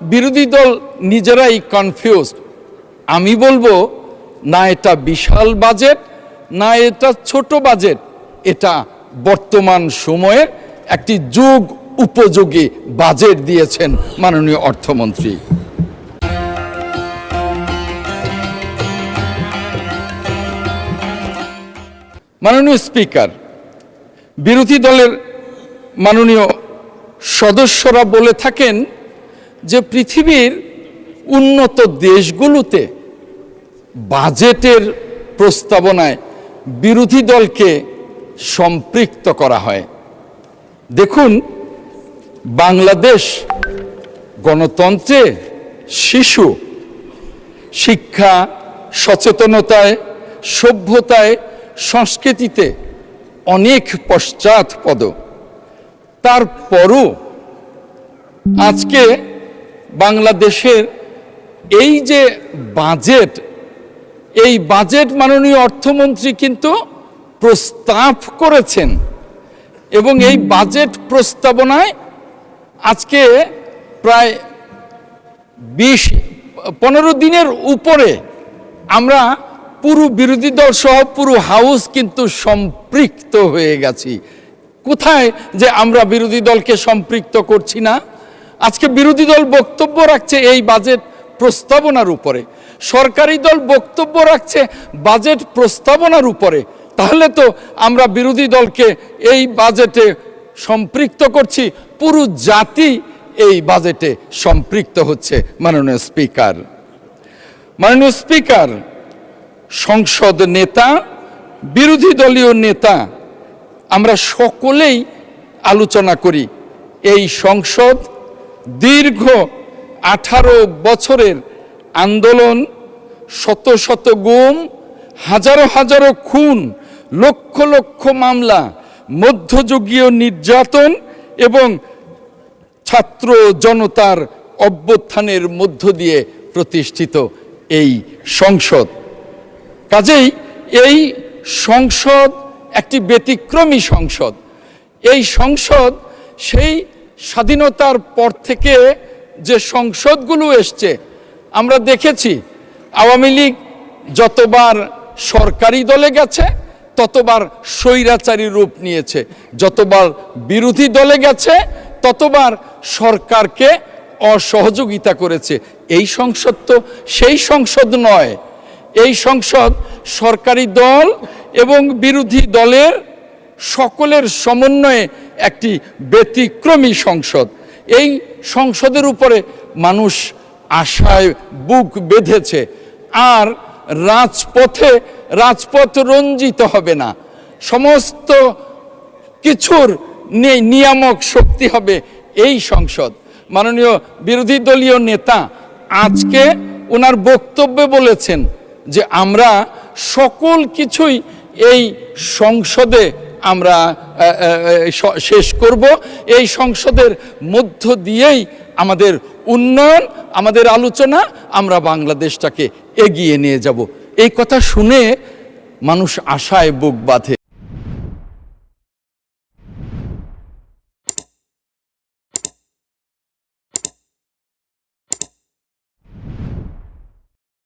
বিরোধী দল নিজেরাই কনফিউজড। আমি বলবো না এটা বিশাল বাজেট, না এটা ছোট বাজেট, এটা বর্তমান সময়ের একটি যুগ উপযোগী বাজেট দিয়েছেন মাননীয় অর্থমন্ত্রী। মাননীয় স্পিকার, বিরোধী দলের মাননীয় সদস্যরা বলে থাকেন যে পৃথিবীর উন্নত দেশগুলোতে বাজেটের প্রস্তাবনায় বিরোধী দলকে সম্পৃক্ত করা হয়। দেখুন, বাংলাদেশ গণতন্ত্রে শিশু, শিক্ষা, সচেতনতায়, সভ্যতায়, সংস্কৃতিতে অনেক পশ্চাৎপদ। তারপরও আজকে বাংলাদেশের এই যে বাজেট, এই বাজেট মাননীয় অর্থমন্ত্রী কিন্তু প্রস্তাব করেছেন এবং এই বাজেট প্রস্তাবনায় আজকে প্রায় 15 দিনের উপরে আমরা পুরো বিরোধী দল সহ পুরো হাউস কিন্তু সম্পৃক্ত হয়ে গেছি। কোথায় যে আমরা বিরোধী দলকে সম্পৃক্ত করছি না? আজকে বিরোধী দল বক্তব্য রাখছে এই বাজেট প্রস্তাবনার উপরে, সরকারি দল বক্তব্য রাখছে বাজেট প্রস্তাবনার উপরে। তাহলে তো আমরা বিরোধী দলকে এই বাজেটে সম্পৃক্ত করছি, পুরো জাতি এই বাজেটে সম্পৃক্ত হচ্ছে। মাননীয় স্পিকার, সংসদ নেতা, বিরোধী দলীয় নেতা, আমরা সকলেই আলোচনা করি এই সংসদ দীর্ঘ 18 বছরের আন্দোলন, শত শত গুম, হাজারো হাজারো খুন, লক্ষ লক্ষ মামলা, মধ্যযুগীয় নির্যাতন এবং ছাত্র জনতার অভ্যুত্থানের মধ্য দিয়ে প্রতিষ্ঠিত এই সংসদ। কাজেই এই সংসদ একটি ব্যতিক্রমী সংসদ। এই সংসদ সেই স্বাধীনতার পর থেকে যে সংসদগুলো এসছে আমরা দেখেছি, আওয়ামী লীগ যতবার সরকারি দলে গেছে ততবার স্বৈরাচারী রূপ নিয়েছে, যতবার বিরোধী দলে গেছে ততবার সরকারকে অসহযোগিতা করেছে। এই সংসদ তো সেই সংসদ নয়। এই সংসদ সরকারি দল এবং বিরোধী দলের সকলের সমন্বয়ে একটি ব্যতিক্রমী সংসদ। এই সংসদের উপরে মানুষ আশায় বুক বেঁধেছে। আর রাজপথ রঞ্জিত হবে না, সমস্ত কিছুর নিয়ামক শক্তি হবে এই সংসদ। মাননীয় বিরোধী দলীয় নেতা আজকে ওনার বক্তব্যে বলেছেন যে আমরা সকল কিছুই এই সংসদে আমরা শেষ করব, এই সংসদের মধ্য দিয়েই আমাদের উন্নয়ন, আমাদের আলোচনা, আমরা বাংলাদেশটাকে এগিয়ে নিয়ে যাব। এই কথা শুনে মানুষ আশায় বুক বাঁধে।